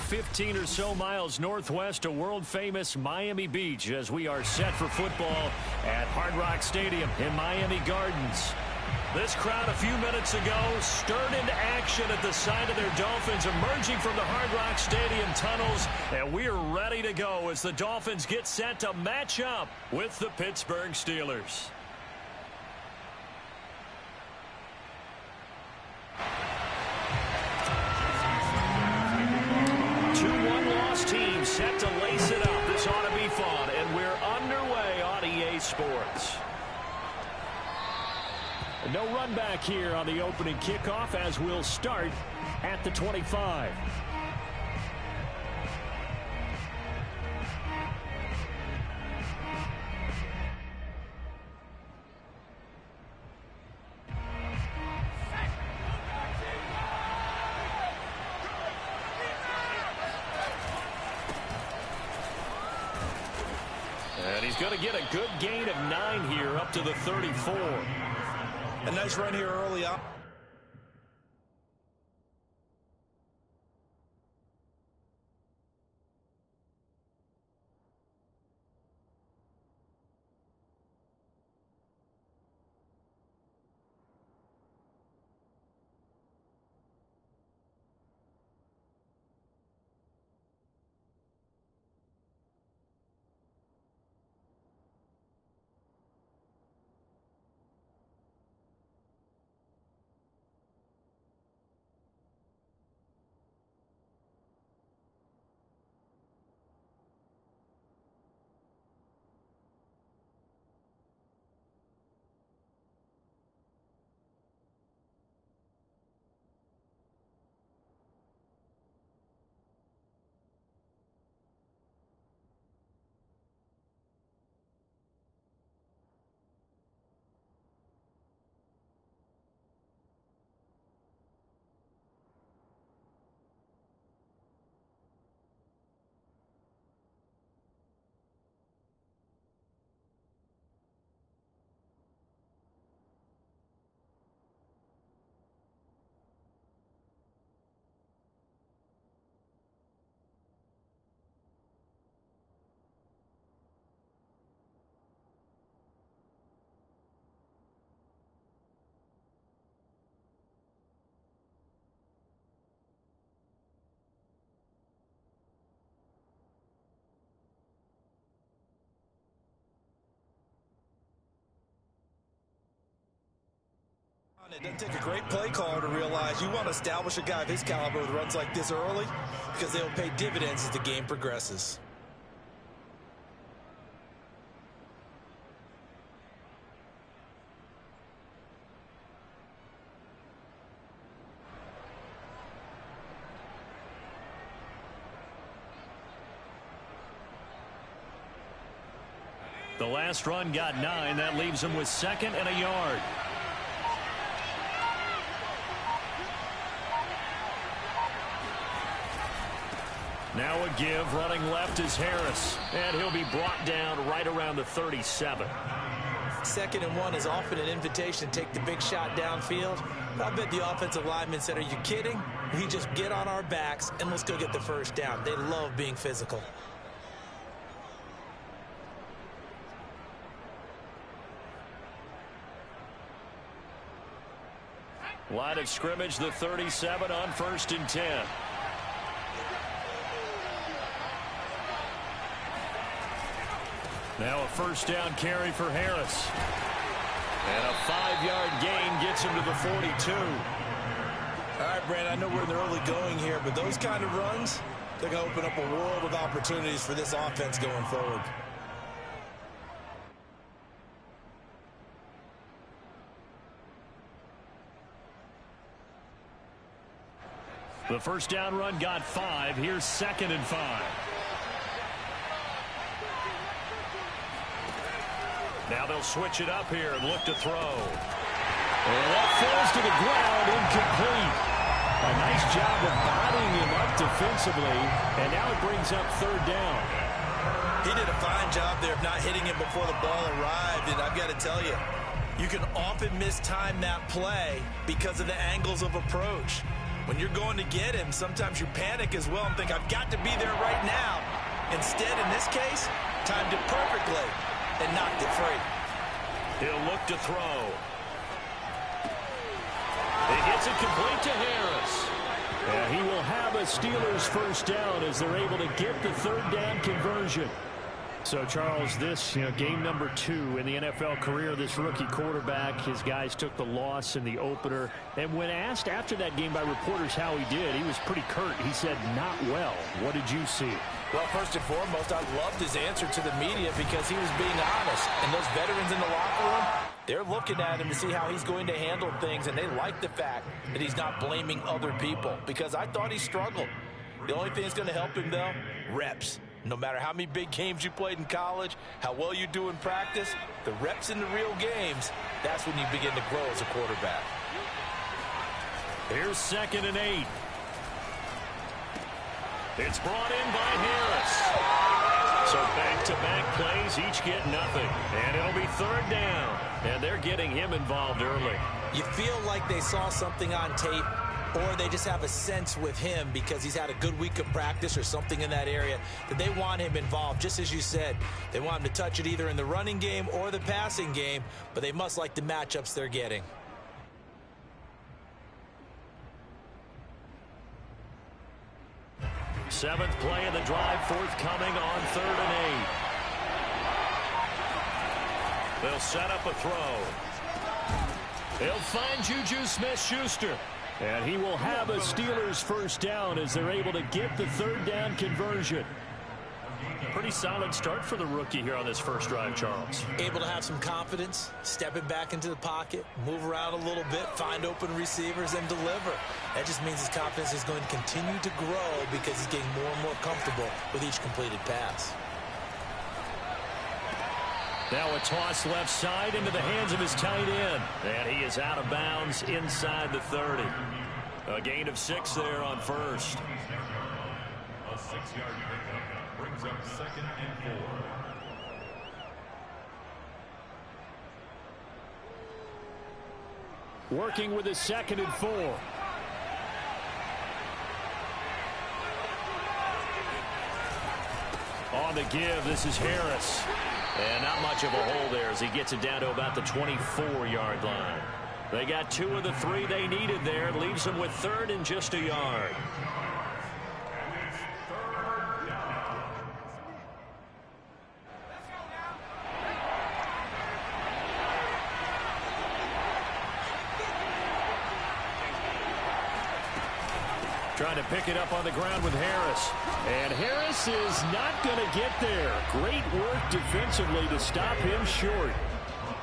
15 or so miles northwest of world-famous Miami Beach as we are set for football at Hard Rock Stadium in Miami Gardens. This crowd a few minutes ago stirred into action at the side of their Dolphins emerging from the Hard Rock Stadium tunnels, and we are ready to go as the Dolphins get set to match up with the Pittsburgh Steelers. Team set to lace it up. This ought to be fun, and we're underway on EA Sports. No run back here on the opening kickoff as we'll start at the 25. He's going to get a good gain of 9 here up to the 34. A nice run here early up. It doesn't take a great play caller to realize you want to establish a guy of his caliber with runs like this early because they'll pay dividends as the game progresses. The last run got 9. That leaves him with 2nd and a yard. Now a give, running left is Harris, and he'll be brought down right around the 37. 2nd and 1 is often an invitation to take the big shot downfield. I bet the offensive lineman said, "Are you kidding? We just get on our backs and let's go get the first down." They love being physical. Line of scrimmage, the 37 on 1st and 10. Now a first down carry for Harris. And a 5-yard gain gets him to the 42. All right, Brandon, I know we're in the early going here, but those kind of runs, they're going to open up a world of opportunities for this offense going forward. The first down run got 5. Here's 2nd and 5. Now they'll switch it up here and look to throw. And that falls to the ground, incomplete. A nice job of bodying him up defensively, and now it brings up 3rd down. He did a fine job there of not hitting him before the ball arrived, and I've got to tell you, you can often mistime that play because of the angles of approach. When you're going to get him, sometimes you panic as well and think, I've got to be there right now. Instead, in this case, timed it perfectly and knocked it free. He'll look to throw. He gets it complete to Harris. And he will have a Steelers first down as they're able to get the third down conversion. So, Charles, this, game number 2 in the NFL career of this rookie quarterback. His guys took the loss in the opener. And when asked after that game by reporters how he did, he was pretty curt. He said, not well. What did you see? Well, first and foremost, I loved his answer to the media because he was being honest. And those veterans in the locker room, they're looking at him to see how he's going to handle things. And they like the fact that he's not blaming other people because I thought he struggled. The only thing that's going to help him, though, reps. No matter how many big games you played in college, how well you do in practice, the reps in the real games, that's when you begin to grow as a quarterback. Here's 2nd and 8. It's brought in by Harris. So back-to-back plays, each get nothing. And it'll be 3rd down. And they're getting him involved early. You feel like they saw something on tape, or they just have a sense with him because he's had a good week of practice or something in that area that they want him involved. Just as you said, they want him to touch it either in the running game or the passing game, but they must like the matchups they're getting. Seventh play of the drive forthcoming on 3rd and 8. They'll set up a throw. They'll find Juju Smith-Schuster. And he will have a Steelers first down as they're able to get the 3rd down conversion. Pretty solid start for the rookie here on this first drive, Charles. Able to have some confidence, stepping back into the pocket, move around a little bit, find open receivers, and deliver. That just means his confidence is going to continue to grow because he's getting more and more comfortable with each completed pass. Now a toss left side into the hands of his tight end. And he is out of bounds inside the 30. A gain of 6 there on first. A 6-yard pickup brings up 2nd and 4. Working with his 2nd and 4. On the give, this is Harris. And not much of a hole there as he gets it down to about the 24-yard line. They got 2 of the 3 they needed there. Leaves them with 3rd and just a yard. Trying to pick it up on the ground with Harris. And Harris is not going to get there. Great work defensively to stop him short.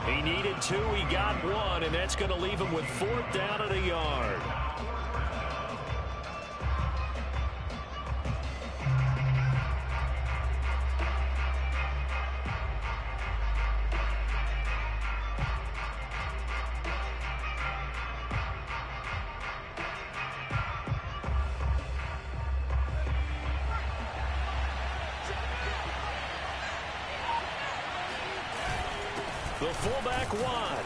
He needed 2, he got 1, and that's going to leave him with 4th down at a yard. The fullback wide.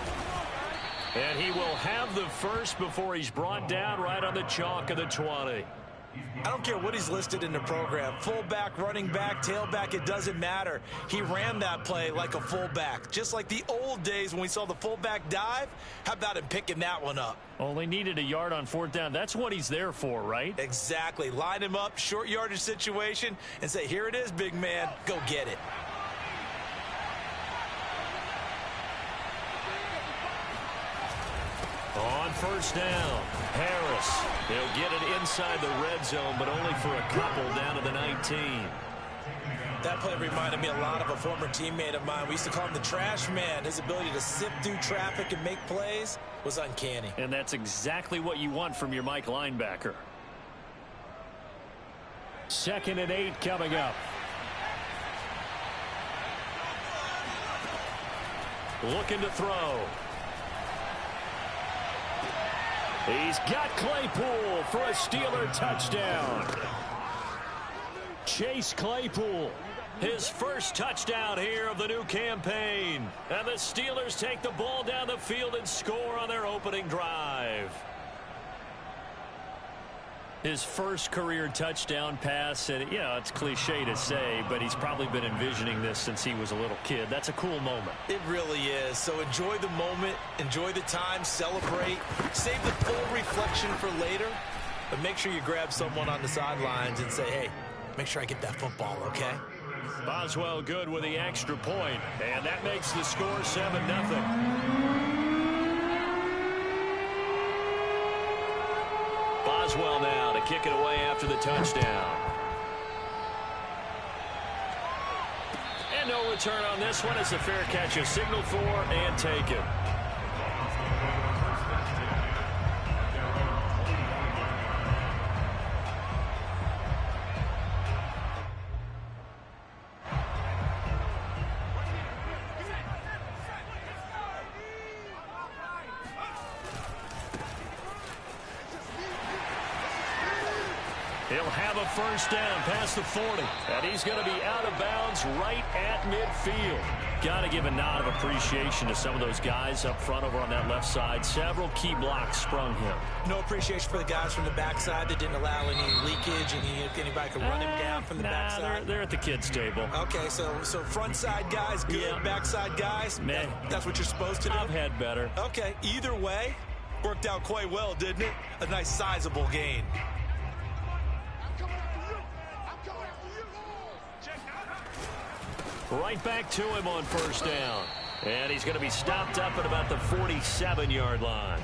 And he will have the first before he's brought down right on the chalk of the 20. I don't care what he's listed in the program. Fullback, running back, tailback, it doesn't matter. He ran that play like a fullback. Just like the old days when we saw the fullback dive. How about him picking that one up? Only needed a yard on 4th down. That's what he's there for, right? Exactly. Line him up, short yardage situation, and say, here it is, big man. Go get it. On 1st down, Harris. He'll get it inside the red zone, but only for a couple down to the 19. That play reminded me a lot of a former teammate of mine. We used to call him the trash man. His ability to sift through traffic and make plays was uncanny. And that's exactly what you want from your Mike linebacker. 2nd and 8 coming up. Looking to throw. He's got Claypool for a Steeler touchdown. Chase Claypool, his first touchdown here of the new campaign. And the Steelers take the ball down the field and score on their opening drive. His first career touchdown pass, and it's cliche to say, but he's probably been envisioning this since he was a little kid. That's a cool moment. It really is. So enjoy the moment, enjoy the time, celebrate, save the full reflection for later, but make sure you grab someone on the sidelines and say, hey, make sure I get that football, okay? Boswell good with the extra point, and that makes the score 7-0. Boswell now to kick it away after the touchdown. And no return on this one. It's a fair catch, a signal for, and taken. He'll have a first down past the 40. And he's going to be out of bounds right at midfield. Got to give a nod of appreciation to some of those guys up front over on that left side. Several key blocks sprung him. No appreciation for the guys from the backside that didn't allow any leakage and anybody could run him down from the backside. They're at the kids' table. Okay, so front side guys, good. Yeah. Backside guys, man, that's what you're supposed to do? I've had better. Okay, either way, worked out quite well, didn't it? A nice sizable gain. Right back to him on first down. And he's going to be stopped up at about the 47-yard line.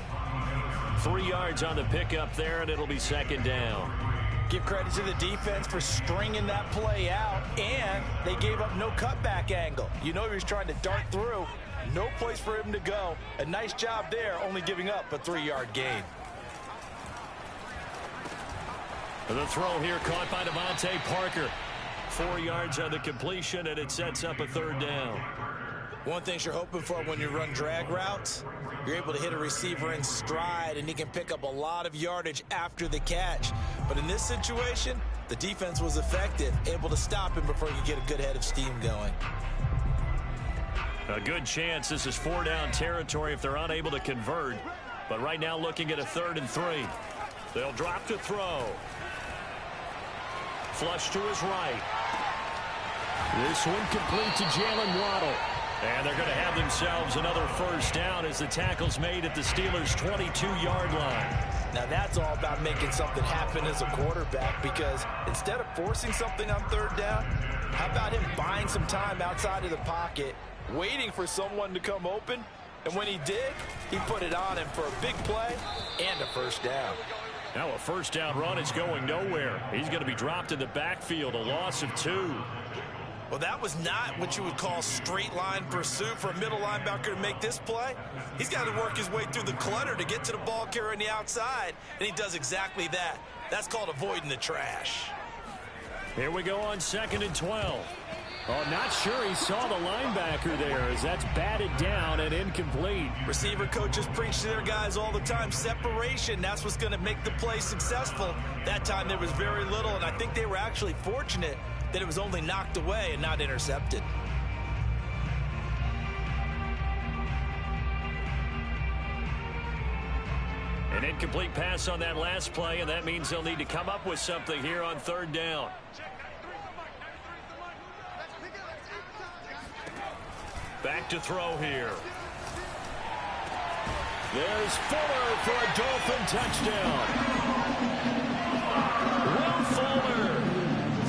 3 yards on the pickup there, and it'll be second down. Give credit to the defense for stringing that play out, and they gave up no cutback angle. You know he was trying to dart through. No place for him to go. A nice job there, only giving up a 3-yard gain. The throw here caught by Devontae Parker. 4 yards on the completion, and it sets up a third down. One thing you're hoping for when you run drag routes, you're able to hit a receiver in stride, and he can pick up a lot of yardage after the catch. But in this situation, the defense was effective, able to stop him before you get a good head of steam going. A good chance this is 4-down territory if they're unable to convert. But right now looking at a 3rd and 3. They'll drop to throw. Flush to his right. This one complete to Jalen Waddle. And they're going to have themselves another first down as the tackle's made at the Steelers' 22-yard line. Now that's all about making something happen as a quarterback, because instead of forcing something on 3rd down, how about him buying some time outside of the pocket, waiting for someone to come open, and when he did, he put it on him for a big play and a first down. Now a first down run is going nowhere. He's going to be dropped in the backfield, a loss of 2. Well, that was not what you would call straight line pursuit for a middle linebacker to make this play. He's got to work his way through the clutter to get to the ball carrier on the outside, and he does exactly that. That's called avoiding the trash. Here we go on 2nd and 12. Oh, not sure he saw the linebacker there as that's batted down and incomplete. Receiver coaches preach to their guys all the time. Separation, that's what's going to make the play successful. That time there was very little, and I think they were actually fortunate that it was only knocked away and not intercepted. An incomplete pass on that last play, and that means they'll need to come up with something here on 3rd down. Back to throw here. There's Fuller for a Dolphin touchdown. Will Fuller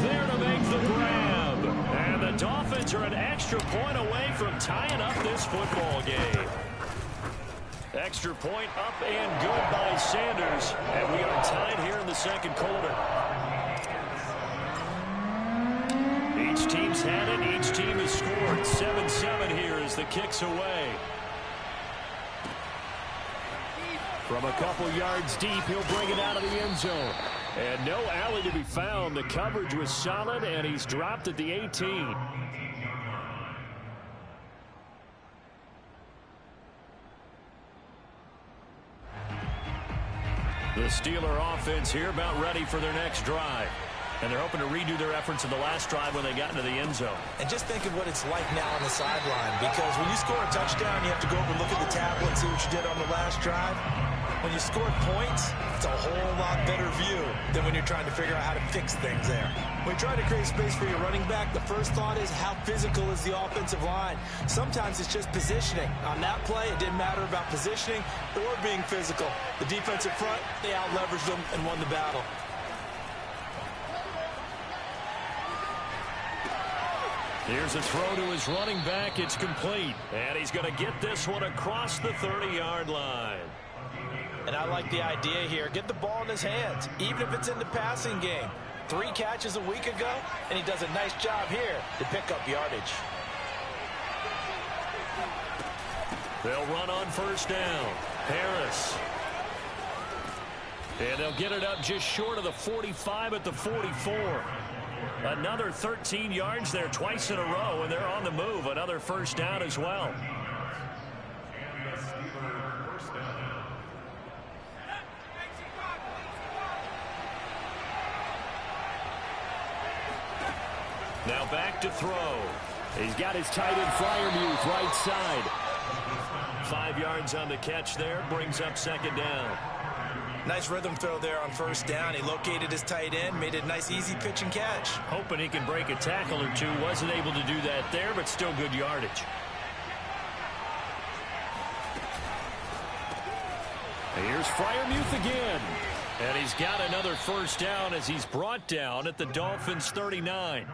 there to make the grab. And the Dolphins are an extra point away from tying up this football game. Extra point up and good by Sanders. And we are tied here in the 2nd quarter. Each team's had it. Each team has scored. 7-7 here as the kick's away. From a couple yards deep, he'll bring it out of the end zone. And no alley to be found. The coverage was solid, and he's dropped at the 18. The Steeler offense here about ready for their next drive. And they're hoping to redo their efforts in the last drive when they got into the end zone. And just think of what it's like now on the sideline, because when you score a touchdown, you have to go over and look at the tablet and see what you did on the last drive. When you score points, it's a whole lot better view than when you're trying to figure out how to fix things there. When you try to create space for your running back, the first thought is how physical is the offensive line. Sometimes it's just positioning. On that play, it didn't matter about positioning or being physical. The defensive front, they out-leveraged them and won the battle. Here's a throw to his running back. It's complete. And he's going to get this one across the 30-yard line. And I like the idea here. Get the ball in his hands, even if it's in the passing game. 3 catches a week ago, and he does a nice job here to pick up yardage. They'll run on first down. Harris. And they'll get it up just short of the 45 at the 44. Another 13 yards there twice in a row, and they're on the move. Another first down as well. Now back to throw. He's got his tight end Freiermuth right side. 5 yards on the catch there. Brings up second down. Nice rhythm throw there on first down. He located his tight end, made it a nice easy pitch and catch. Hoping he can break a tackle or two. Wasn't able to do that there, but still good yardage. Here's Freiermuth again. And he's got another first down as he's brought down at the Dolphins' 39.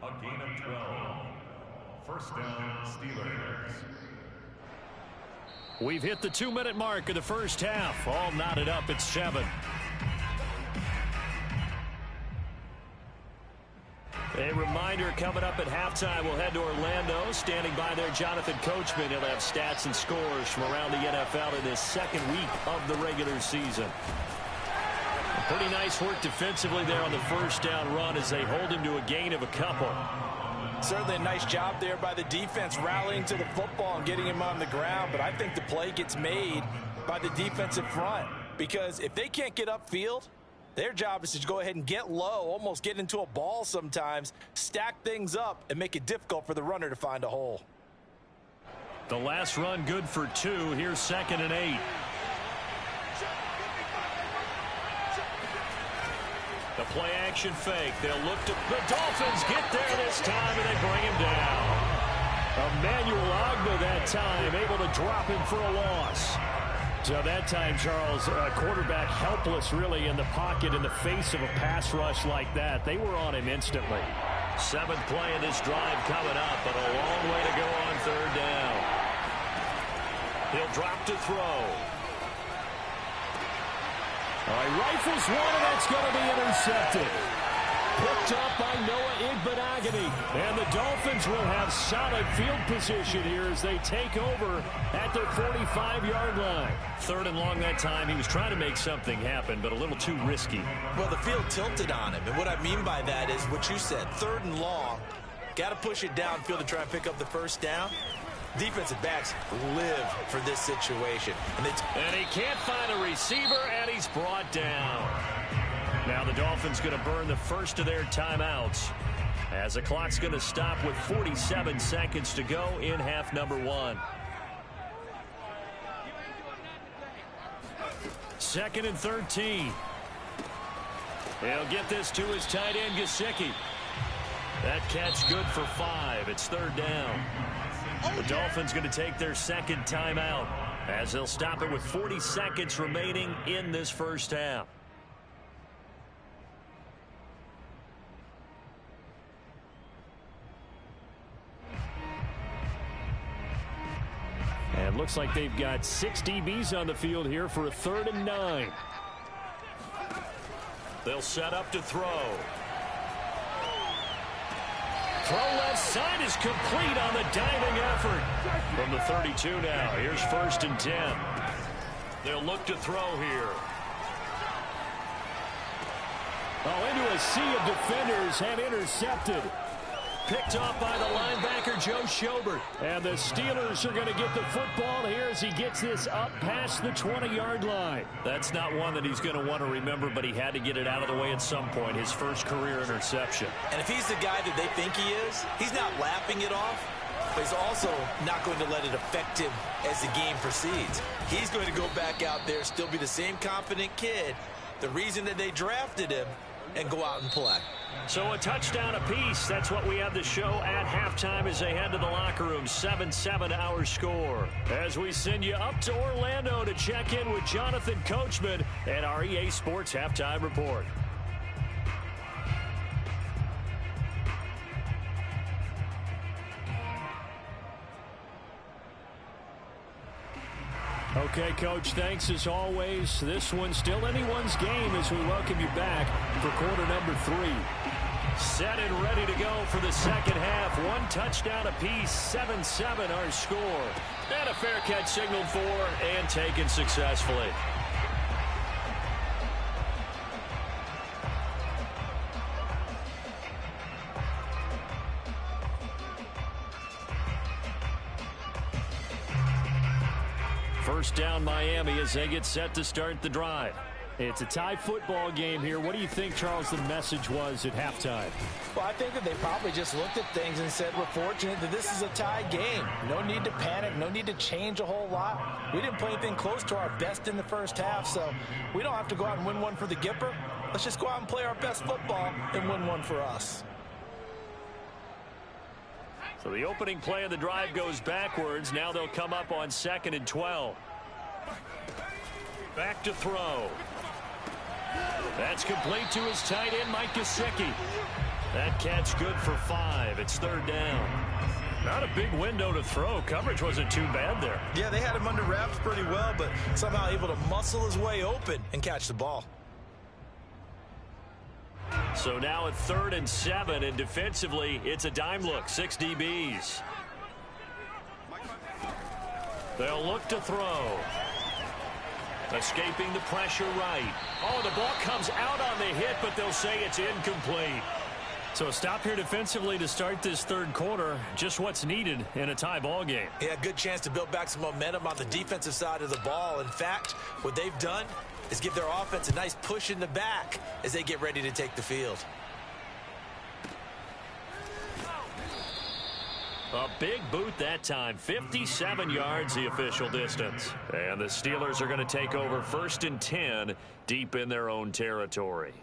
A gain of 12. First down, Steelers. We've hit the 2-minute mark of the first half. All knotted up at 7. A reminder, coming up at halftime, we'll head to Orlando. Standing by there, Jonathan Coachman. He'll have stats and scores from around the NFL in this second week of the regular season. Pretty nice work defensively there on the first down run as they hold him to a gain of a couple. Certainly a nice job there by the defense rallying to the football and getting him on the ground. But I think the play gets made by the defensive front, because if they can't get upfield, their job is to go ahead and get low, almost get into a ball sometimes, stack things up, and make it difficult for the runner to find a hole. The last run good for 2. Here's 2nd and 8. The play action fake. They'll look to the Dolphins get there this time, and they bring him down. Emmanuel Agba that time able to drop him for a loss. So that time, Charles, quarterback helpless really in the pocket in the face of a pass rush like that. They were on him instantly. 7th play of this drive coming up, but a long way to go on third down. He'll drop to throw. All right, rifles one, and that's going to be intercepted. Picked up by Noah Igbenogany. And the Dolphins will have solid field position here as they take over at their 45-yard line. 3rd and long that time. He was trying to make something happen, but a little too risky. Well, the field tilted on him. And what I mean by that is what you said. 3rd and long. Got to push it downfield to try and pick up the first down. Defensive backs live for this situation. And he can't find a receiver, and he's brought down. Now the Dolphins going to burn the first of their timeouts as the clock's going to stop with 47 seconds to go in half number 1. 2nd and 13. He'll get this to his tight end, Gesicki. That catch good for 5. It's 3rd down. The Dolphins going to take their second timeout as they'll stop it with 40 seconds remaining in this first half. And looks like they've got 6 DBs on the field here for a 3rd and 9. They'll set up to throw. Throw left side is complete on the diving effort. From the 32 now. Here's 1st and 10. They'll look to throw here. Oh, into a sea of defenders and intercepted. Picked off by the linebacker Joe Schobert. And the Steelers are going to get the football here as he gets this up past the 20-yard line. That's not one that he's going to want to remember, but he had to get it out of the way at some point, his first career interception. And if he's the guy that they think he is, he's not laughing it off, but he's also not going to let it affect him as the game proceeds. He's going to go back out there, still be the same confident kid, the reason that they drafted him, and go out and play. So a touchdown apiece. That's what we have the show at halftime as they head to the locker room. 7-7 our score. As we send you up to Orlando to check in with Jonathan Coachman and our EA Sports Halftime Report. Okay, Coach, thanks as always. This one's still anyone's game as we welcome you back for quarter number 3. Set and ready to go for the second half. One touchdown apiece, 7-7 our score. And a fair catch signaled for and taken successfully. First down Miami as they get set to start the drive. It's a tie football game here. What do you think, Charles, the message was at halftime? Well, I think that they probably just looked at things and said, we're fortunate that this is a tie game. No need to panic. No need to change a whole lot. We didn't play anything close to our best in the first half, so we don't have to go out and win one for the Gipper. Let's just go out and play our best football and win one for us. So the opening play of the drive goes backwards. Now they'll come up on 2nd and 12. Back to throw. That's complete to his tight end, Mike Gesicki. That catch good for 5. It's 3rd down. Not a big window to throw. Coverage wasn't too bad there. Yeah, they had him under wraps pretty well, but somehow able to muscle his way open and catch the ball. So now at 3rd and 7, and defensively, it's a dime look. 6 DBs. They'll look to throw. Escaping the pressure right. Oh, the ball comes out on the hit, but they'll say it's incomplete. So a stop here defensively to start this third quarter. Just what's needed in a tie ball game. Yeah, good chance to build back some momentum on the defensive side of the ball. In fact, what they've done is give their offense a nice push in the back as they get ready to take the field. A big boot that time. 57 yards the official distance. And the Steelers are going to take over 1st and 10 deep in their own territory.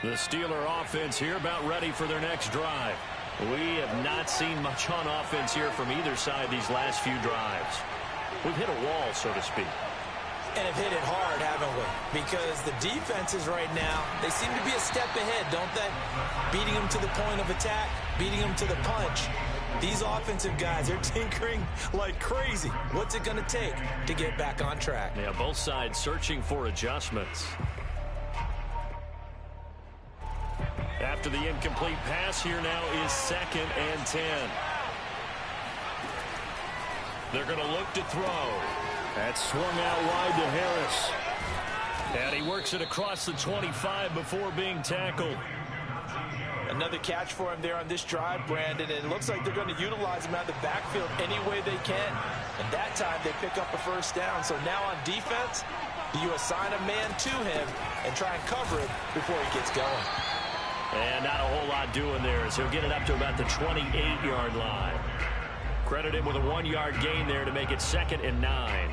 The Steeler offense here about ready for their next drive. We have not seen much on offense here from either side these last few drives. We've hit a wall, so to speak. And have hit it hard, haven't we? Because the defenses right now, they seem to be a step ahead, don't they? Beating them to the point of attack, beating them to the punch. These offensive guys are tinkering like crazy. What's it going to take to get back on track? Yeah, both sides searching for adjustments. After the incomplete pass, here now is 2nd and 10. They're going to look to throw. That's swung out wide to Harris. And he works it across the 25 before being tackled. Another catch for him there on this drive, Brandon. And it looks like they're going to utilize him out of the backfield any way they can. And that time they pick up a first down. So now on defense, you assign a man to him and try and cover it before he gets going. And not a whole lot doing there as he'll get it up to about the 28-yard line. Credit him with a 1-yard gain there to make it 2nd and 9.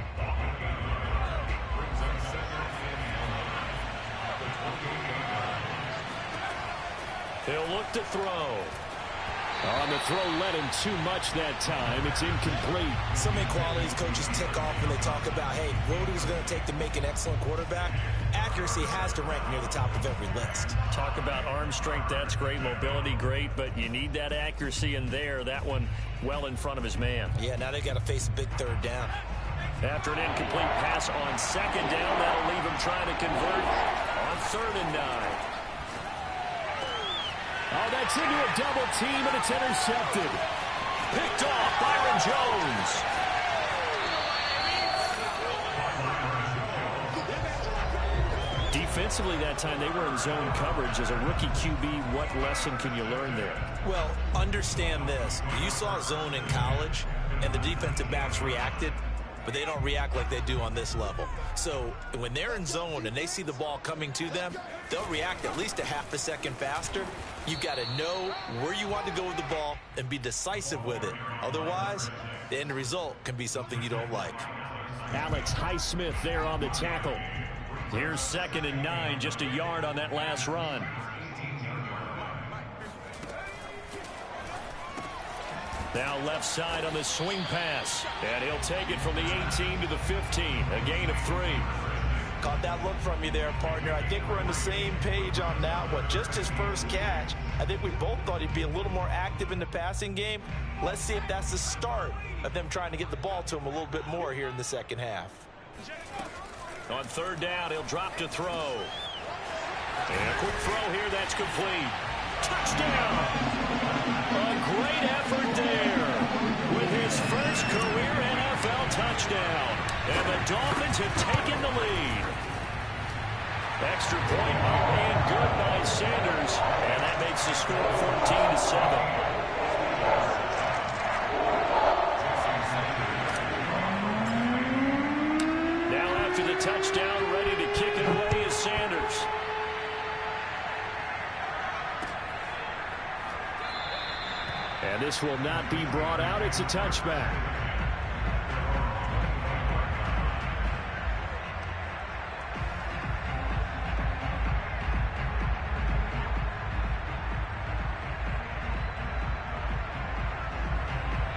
He'll look to throw. On the throw, led him too much that time. It's incomplete. So many qualities coaches tick off when they talk about, hey, what is it going to take to make an excellent quarterback? Accuracy has to rank near the top of every list. Talk about arm strength, that's great. Mobility, great, but you need that accuracy in there. That one well in front of his man. Yeah, now they got to face a big 3rd down. After an incomplete pass on 2nd down, that'll leave him trying to convert on 3rd and 9. Oh, that's into a double team, and it's intercepted. Picked off, Byron Jones. Offensively that time, they were in zone coverage. As a rookie QB, what lesson can you learn there? Well, understand this. You saw zone in college, and the defensive backs reacted, but they don't react like they do on this level. So when they're in zone and they see the ball coming to them, they'll react at least a half a second faster. You've got to know where you want to go with the ball and be decisive with it. Otherwise, the end result can be something you don't like. Alex Highsmith there on the tackle. Here's 2nd and 9, just a yard on that last run. Now left side on the swing pass. And he'll take it from the 18 to the 15. A gain of 3. Caught that look from you there, partner. I think we're on the same page on that one. Just his first catch. I think we both thought he'd be a little more active in the passing game. Let's see if that's the start of them trying to get the ball to him a little bit more here in the second half. On 3rd down, he'll drop to throw. And a quick throw here, that's complete. Touchdown! A great effort there with his first career NFL touchdown. And the Dolphins have taken the lead. Extra point up and good by Sanders. And that makes the score 14-7. After the touchdown, ready to kick it away is Sanders. And this will not be brought out. It's a touchback.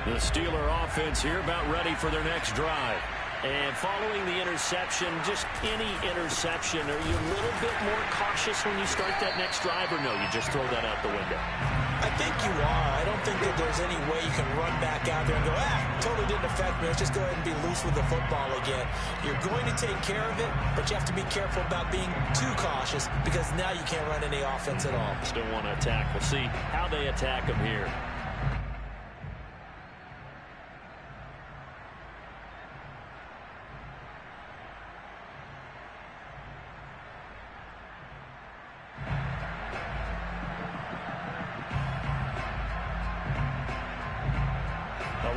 The Steeler offense here about ready for their next drive. And following the interception, just any interception, are you a little bit more cautious when you start that next drive, or no, you just throw that out the window? I think you are. I don't think that there's any way you can run back out there and go, totally didn't affect me. Let's just go ahead and be loose with the football again. You're going to take care of it, but you have to be careful about being too cautious because now you can't run any offense at all. Still want to attack. We'll see how they attack them here.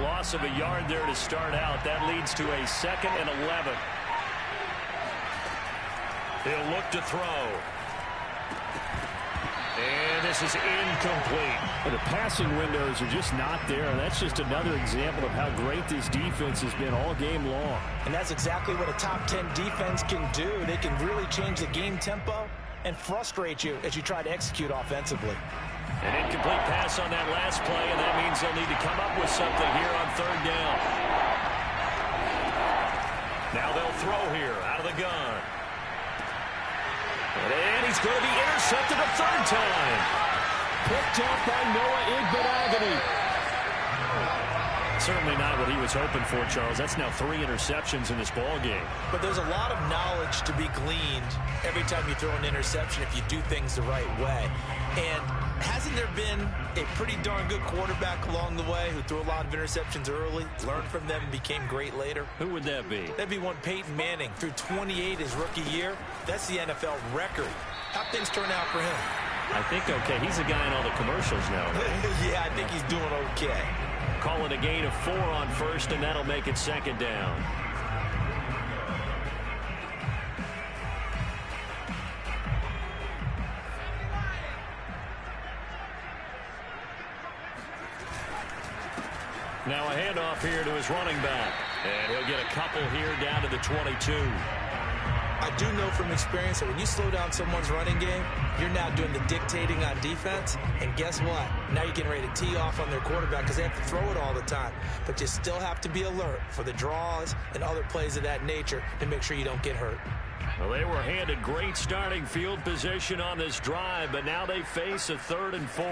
Loss of a yard there to start out. That leads to a 2nd and 11. He'll look to throw. And this is incomplete. The passing windows are just not there. That's just another example of how great this defense has been all game long. And that's exactly what a top 10 defense can do. They can really change the game tempo and frustrate you as you try to execute offensively. An incomplete pass on that last play, and that means they'll need to come up with something here on 3rd down. Now they'll throw here out of the gun. And he's going to be intercepted a 3rd time. Picked up by Noah Igbenogany. Certainly not what he was hoping for, Charles. That's now 3 interceptions in this ball game. But there's a lot of knowledge to be gleaned every time you throw an interception if you do things the right way. And hasn't there been a pretty darn good quarterback along the way who threw a lot of interceptions early, learned from them, and became great later? Who would that be? That'd be one Peyton Manning. Threw 28 his rookie year. That's the NFL record. How'd things turn out for him? I think okay. He's a guy in all the commercials now, right? Yeah, I think he's doing okay. Call it a gain of 4 on 1st, and that'll make it 2nd down. Now a handoff here to his running back. And he'll get a couple here down to the 22. I do know from experience that when you slow down someone's running game, you're now doing the dictating on defense. And guess what? Now you're getting ready to tee off on their quarterback because they have to throw it all the time. But you still have to be alert for the draws and other plays of that nature to make sure you don't get hurt. Well, they were handed great starting field position on this drive, but now they face a 3rd and 4.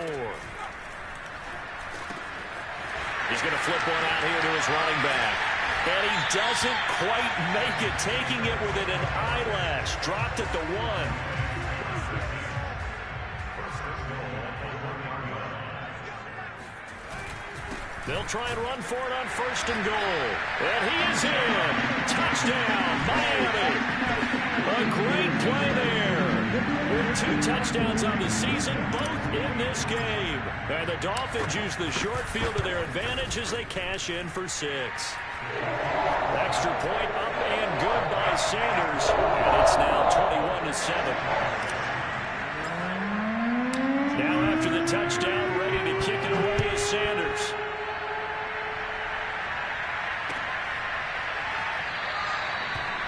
He's going to flip one out here to his running back. And he doesn't quite make it, taking it within an eyelash. Dropped at the 1. They'll try and run for it on 1st and goal. And he is in. Touchdown, Miami. A great play there With 2 touchdowns on the season, both in this game. And the Dolphins use the short field to their advantage as they cash in for 6. Extra point up and good by Sanders. And it's now 21-7. Now after the touchdown, ready to kick it away is Sanders.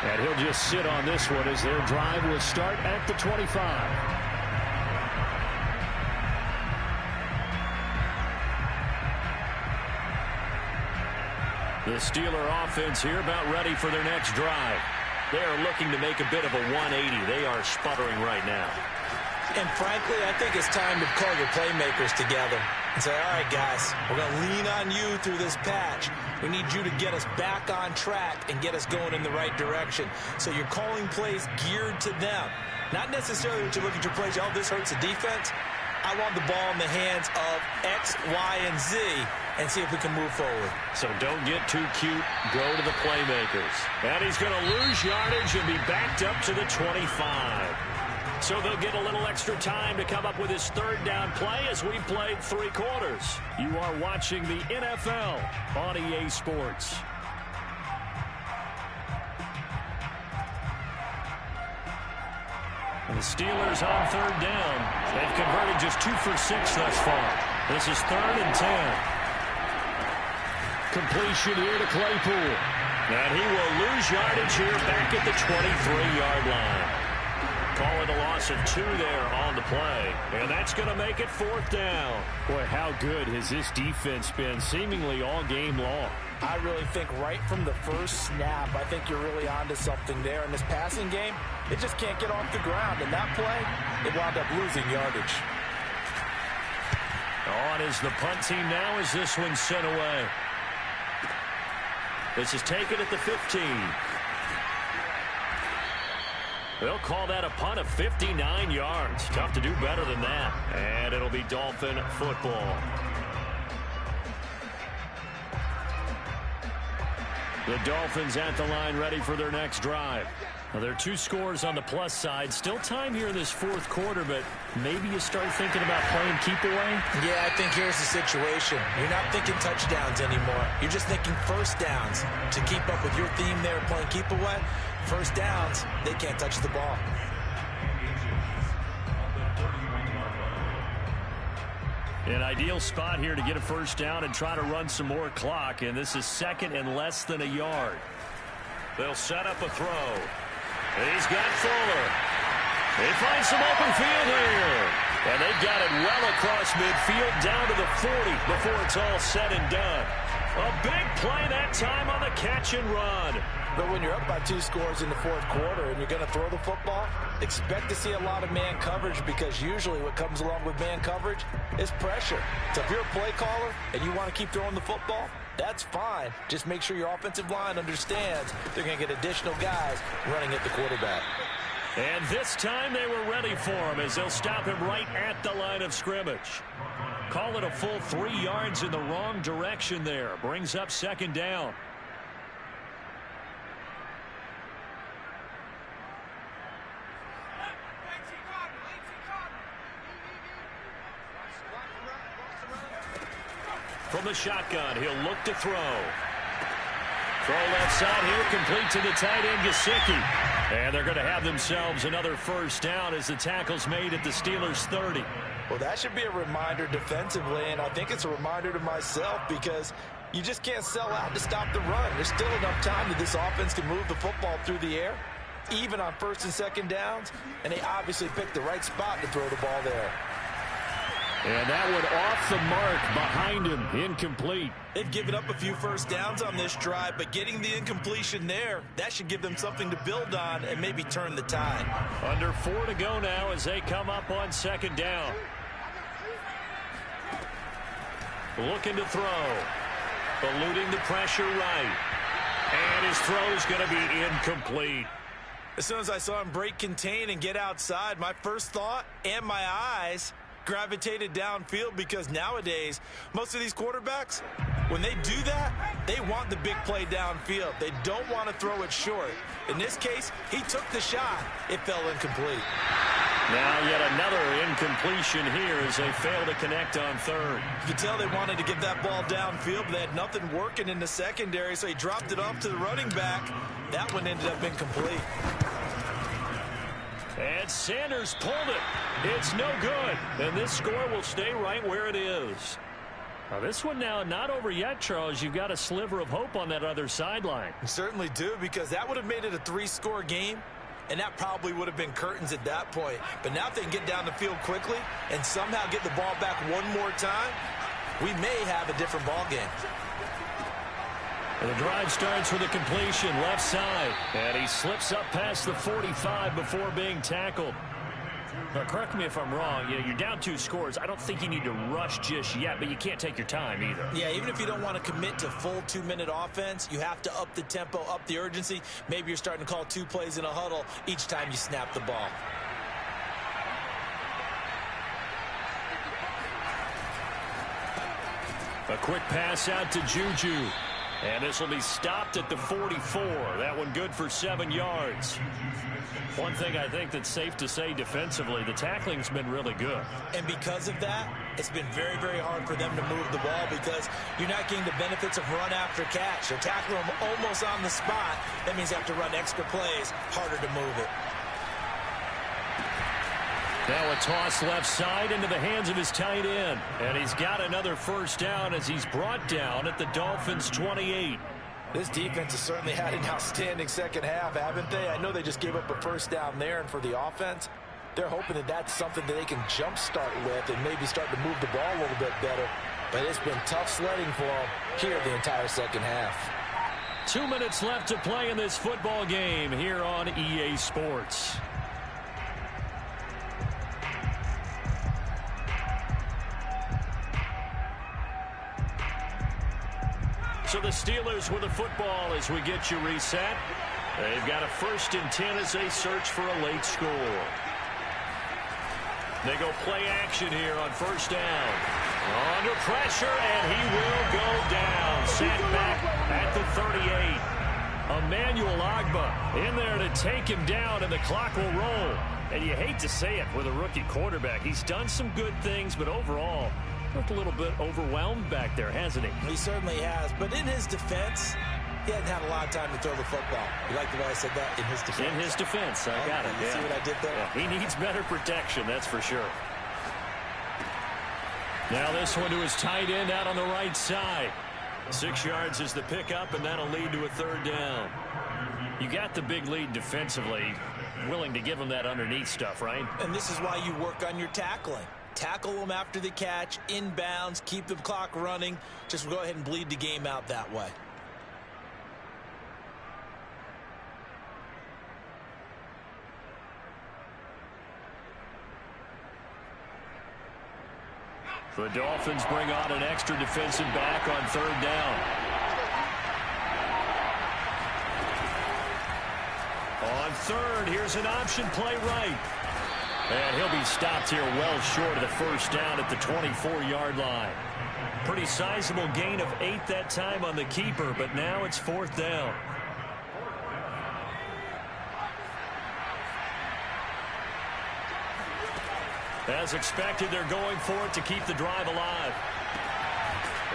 And he'll just sit on this one as their drive will start at the 25. The Steeler offense here about ready for their next drive. They are looking to make a bit of a 180. They are sputtering right now. And frankly, I think it's time to call your playmakers together and say, all right, guys, we're going to lean on you through this patch. We need you to get us back on track and get us going in the right direction. So you're calling plays geared to them. Not necessarily that you look at your plays, oh, this hurts the defense. I want the ball in the hands of X, Y, and Z and see if we can move forward. So don't get too cute. Go to the playmakers. And he's going to lose yardage and be backed up to the 25. So they'll get a little extra time to come up with his 3rd down play as we played 3 quarters. You are watching the NFL on EA Sports. And the Steelers on 3rd down. They've converted just 2 for 6 thus far. This is 3rd and 10. Completion here to Claypool. And he will lose yardage here back at the 23-yard line. Call it a loss of 2 there on the play. And that's going to make it 4th down. Boy, how good has this defense been seemingly all game long? I really think right from the first snap, I think you're really onto something there. In this passing game, it just can't get off the ground. And that play, it wound up losing yardage. On is the punt team now as this one's sent away. This is taken at the 15. They'll call that a punt of 59 yards. Tough to do better than that. And it'll be Dolphin football. The Dolphins at the line ready for their next drive. Now, there are 2 scores on the plus side. Still time here in this 4th quarter, but maybe you start thinking about playing keep away? Yeah, I think here's the situation. You're not thinking touchdowns anymore. You're just thinking first downs. To keep up with your theme there, playing keep away, first downs, they can't touch the ball. An ideal spot here to get a first down and try to run some more clock, and this is 2nd and less than a yard. They'll set up a throw. He's got Fuller. They find some open field here. And they've got it well across midfield down to the 40 before it's all said and done. A big play that time on the catch and run. But when you're up by 2 scores in the 4th quarter and you're going to throw the football, expect to see a lot of man coverage, because usually what comes along with man coverage is pressure. So if you're a play caller and you want to keep throwing the football, that's fine. Just make sure your offensive line understands they're going to get additional guys running at the quarterback. And this time they were ready for him as they'll stop him right at the line of scrimmage. Call it a full 3 yards in the wrong direction there. Brings up 2nd down. From the shotgun, he'll look to throw. Throw left side here, complete to the tight end, Gesicki. And they're going to have themselves another first down as the tackle's made at the Steelers' 30. Well, that should be a reminder defensively, and I think it's a reminder to myself, because you just can't sell out to stop the run. There's still enough time that this offense can move the football through the air, even on 1st and 2nd downs, and they obviously picked the right spot to throw the ball there. And that one off the mark behind him, incomplete. They've given up a few first downs on this drive, but getting the incompletion there, that should give them something to build on and maybe turn the tide. Under 4 to go now as they come up on 2nd down. Looking to throw. Eluding the pressure right. And his throw's going to be incomplete. As soon as I saw him break contain and get outside, my first thought and my eyes gravitated downfield, because nowadays most of these quarterbacks, when they do that, they want the big play downfield. They don't want to throw it short. In this case, he took the shot. It fell incomplete. Now yet another incompletion here as they fail to connect on third. You can tell they wanted to get that ball downfield, but they had nothing working in the secondary, so he dropped it off to the running back. That one ended up incomplete. And Sanders pulled it. It's no good. And this score will stay right where it is. Now this one now not over yet, Charles. You've got a sliver of hope on that other sideline. You certainly do, because that would have made it a 3-score game. And that probably would have been curtains at that point. But now if they can get down the field quickly and somehow get the ball back one more time, we may have a different ball game. And the drive starts with a completion left side. And he slips up past the 45 before being tackled. Now, correct me if I'm wrong. You're down 2 scores. I don't think you need to rush just yet, but you can't take your time either. Yeah, even if you don't want to commit to full 2-minute offense, you have to up the tempo, up the urgency. Maybe you're starting to call 2 plays in a huddle each time you snap the ball. A quick pass out to Juju. And this will be stopped at the 44. That one good for 7 yards. One thing I think that's safe to say defensively, the tackling's been really good. And because of that, it's been very, very hard for them to move the ball because you're not getting the benefits of run after catch. They're tackling them almost on the spot. That means they have to run extra plays, harder to move it. Now a toss left side into the hands of his tight end. And he's got another first down as he's brought down at the Dolphins' 28. This defense has certainly had an outstanding second half, haven't they? I know they just gave up a first down there, and for the offense, they're hoping that that's something that they can jumpstart with and maybe start to move the ball a little bit better. But it's been tough sledding for them here the entire second half. 2 minutes left to play in this football game here on EA Sports. So the Steelers with the football as we get you reset. They've got a 1st and 10 as they search for a late score. They go play action here on 1st down. Under pressure, and he will go down. Sacked back at the 38. Emmanuel Ogbah in there to take him down, and the clock will roll. And you hate to say it with a rookie quarterback. He's done some good things, but overall, looked a little bit overwhelmed back there, hasn't he? He certainly has. But in his defense, he hadn't had a lot of time to throw the football. You like the way I said that? In his defense. In his defense. I got it. You see what I did there? Yeah, he needs better protection, that's for sure. Now this one to his tight end out on the right side. 6 yards is the pickup, and that'll lead to a 3rd down. You got the big lead defensively. Willing to give him that underneath stuff, right? And this is why you work on your tackling. Tackle them after the catch, inbounds, keep the clock running. Just go ahead and bleed the game out that way. The Dolphins bring on an extra defensive back on 3rd down. On 3rd, here's an option play right. And he'll be stopped here well short of the 1st down at the 24-yard line. Pretty sizable gain of 8 that time on the keeper, but now it's 4th down. As expected, they're going for it to keep the drive alive.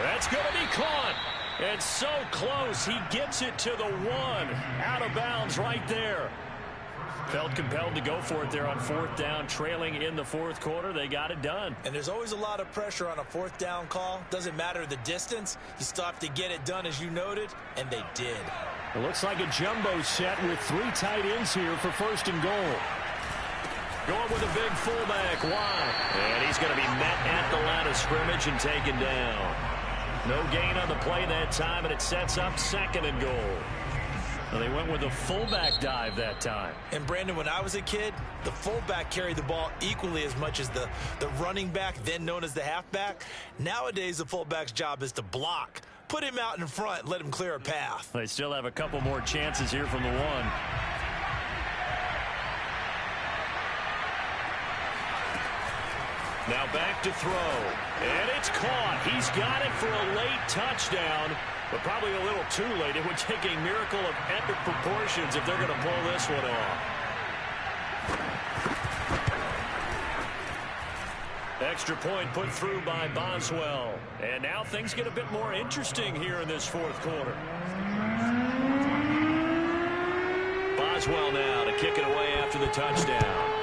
That's going to be caught. It's so close. He gets it to the 1. Out of bounds right there. Felt compelled to go for it there on 4th down, trailing in the 4th quarter. They got it done. And there's always a lot of pressure on a 4th down call. Doesn't matter the distance. You still have to get it done, as you noted, and they did. It looks like a jumbo set with 3 tight ends here for 1st and goal. Going with a big fullback wide. And he's going to be met at the line of scrimmage and taken down. No gain on the play that time, and it sets up 2nd and goal. Well, they went with a fullback dive that time. And, Brandon, when I was a kid, the fullback carried the ball equally as much as the running back, then known as the halfback. Nowadays, the fullback's job is to block. Put him out in front and let him clear a path. They still have a couple more chances here from the 1. Now back to throw. And it's caught. He's got it for a late touchdown, but probably a little too late. It would take a miracle of epic proportions if they're going to pull this one off. Extra point put through by Boswell. And now things get a bit more interesting here in this fourth quarter. Boswell now to kick it away after the touchdown.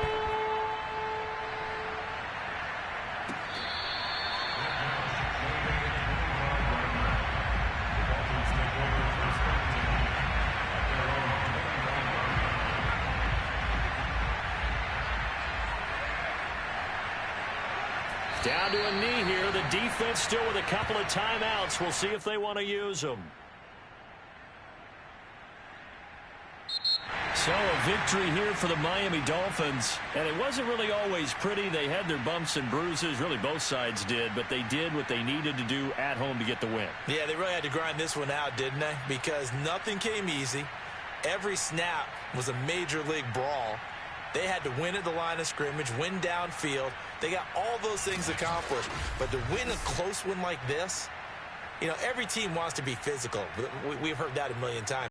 Down to a knee here. The defense still with a couple of timeouts. We'll see if they want to use them. So a victory here for the Miami Dolphins. And it wasn't really always pretty. They had their bumps and bruises. Really, both sides did. But they did what they needed to do at home to get the win. Yeah, they really had to grind this one out, didn't they? Because nothing came easy. Every snap was a major league brawl. They had to win at the line of scrimmage, win downfield. They got all those things accomplished. But to win a close one like this, you know, every team wants to be physical. We've heard that a million times.